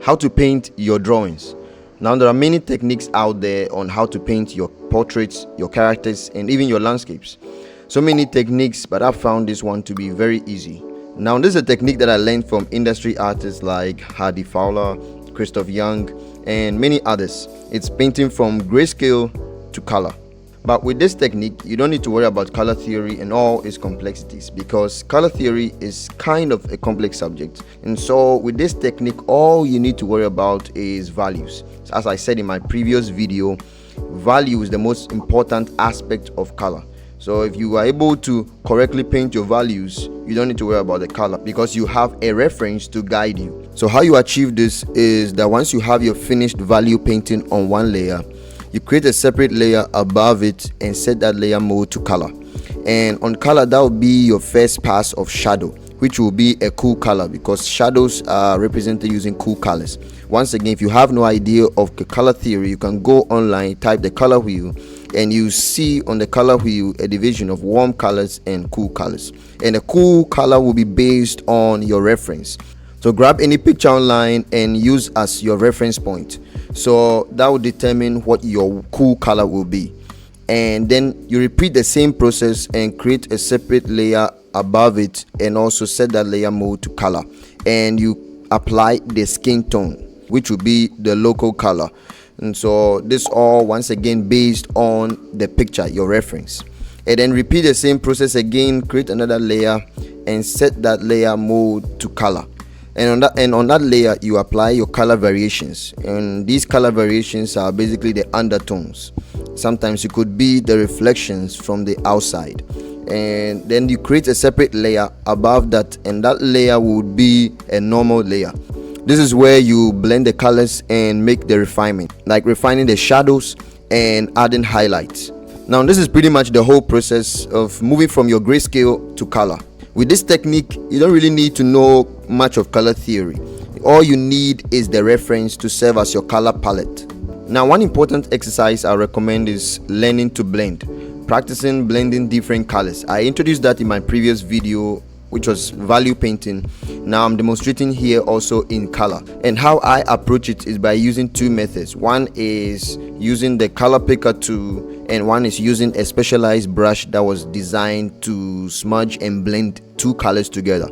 how to paint your drawings. Now, there are many techniques out there on how to paint your portraits, your characters, and even your landscapes. So many techniques, but I found this one to be very easy. Now, this is a technique that I learned from industry artists like Hardy Fowler, Christoph Young, and many others. It's painting from grayscale to color. But with this technique, you don't need to worry about color theory and all its complexities, because color theory is kind of a complex subject. And so with this technique, all you need to worry about is values. As I said in my previous video, value is the most important aspect of color. So if you are able to correctly paint your values, you don't need to worry about the color because you have a reference to guide you. So how you achieve this is that once you have your finished value painting on one layer, you create a separate layer above it and set that layer mode to color. And on color, that will be your first pass of shadow, which will be a cool color because shadows are represented using cool colors. Once again, if you have no idea of the color theory, you can go online, type the color wheel, and you see on the color wheel a division of warm colors and cool colors. And the cool color will be based on your reference. So grab any picture online and use as your reference point. So that will determine what your cool color will be. And then you repeat the same process and create a separate layer above it and also set that layer mode to color. And you apply the skin tone, which will be the local color. And so this all once again based on the picture, your reference. And then repeat the same process again, create another layer and set that layer mode to color. And on that layer you apply your color variations, and these color variations are basically the undertones. Sometimes it could be the reflections from the outside, and then you create a separate layer above that, and that layer would be a normal layer. This is where you blend the colors and make the refinement, like refining the shadows and adding highlights. Now this is pretty much the whole process of moving from your grayscale to color. With this technique, you don't really need to know much of color theory. All you need is the reference to serve as your color palette. Now, one important exercise I recommend is learning to blend, practicing blending different colors. I introduced that in my previous video, which was value painting. Now I'm demonstrating here also in color, and how I approach it is by using two methods. One is using the color picker tool, and one is using a specialized brush that was designed to smudge and blend two colors together.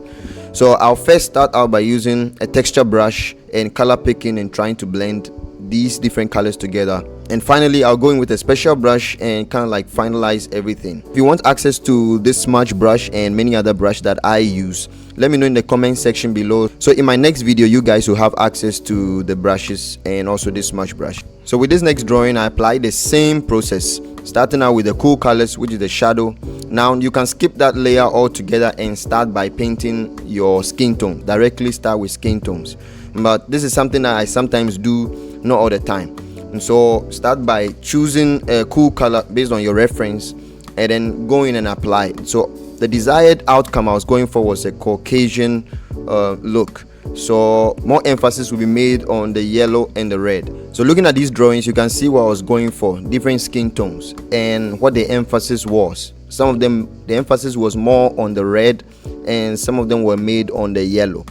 So I'll first start out by using a texture brush and color picking and trying to blend these different colors together, and finally I'll go in with a special brush and kind of like finalize everything. If you want access to this smudge brush and many other brush that I use, let me know in the comment section below. So in my next video you guys will have access to the brushes and also this smudge brush. So with this next drawing, I apply the same process, starting out with the cool colors, which is the shadow. Now you can skip that layer altogether and start by painting your skin tone. Directly start with skin tones, but this is something that I sometimes do, not all the time. And so start by choosing a cool color based on your reference and then go in and apply it. So the desired outcome I was going for was a Caucasian look. So more emphasis will be made on the yellow and the red. So looking at these drawings, you can see what I was going for, different skin tones and what the emphasis was. Some of them, the emphasis was more on the red, and some of them were made on the yellow.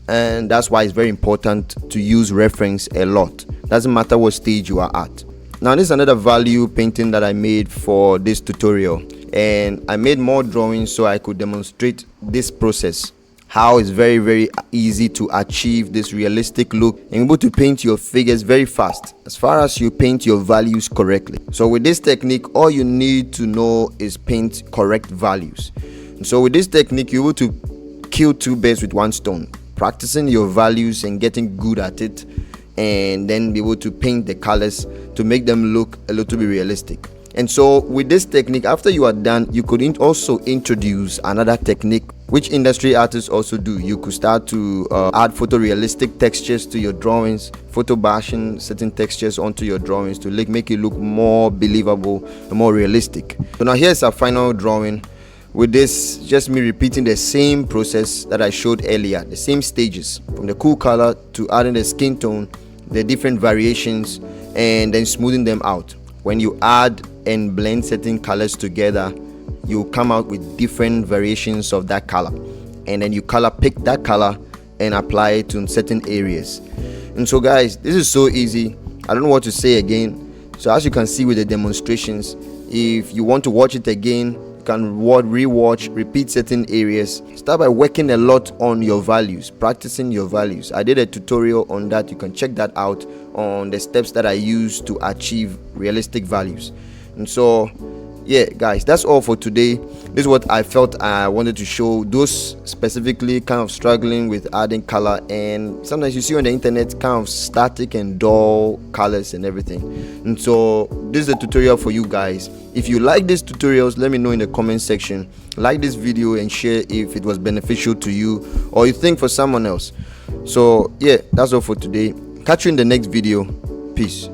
And that's why it's very important to use reference a lot. Doesn't matter what stage you are at. Now this is another value painting that I made for this tutorial, and I made more drawings so I could demonstrate this process, how it's very easy to achieve this realistic look and able to paint your figures very fast as far as you paint your values correctly. So with this technique, all you need to know is paint correct values. And so with this technique, you're able to kill two birds with one stone, practicing your values and getting good at it, and then be able to paint the colors to make them look a little bit realistic. And so with this technique, after you are done, you could also introduce another technique which industry artists also do. You could start to add photorealistic textures to your drawings, photo bashing certain textures onto your drawings to make it look more believable and more realistic. So now here's our final drawing. With this, just me repeating the same process that I showed earlier, the same stages, from the cool color to adding the skin tone, the different variations, and then smoothing them out. When you add and blend certain colors together, you come out with different variations of that color, and then you color pick that color and apply it to certain areas. And so guys, this is so easy. I don't know what to say again. So as you can see with the demonstrations, if you want to watch it again, you can rewatch, repeat certain areas. Start by working a lot on your values, practicing your values. I did a tutorial on that. You can check that out on the steps that I use to achieve realistic values. And so yeah guys, that's all for today. This is what I felt I wanted to show those specifically kind of struggling with adding color, and sometimes you see on the internet kind of static and dull colors and everything. And so this is a tutorial for you guys. If you like these tutorials, let me know in the comment section. Like this video and share if it was beneficial to you or you think for someone else. So yeah, that's all for today. Catch you in the next video. Peace.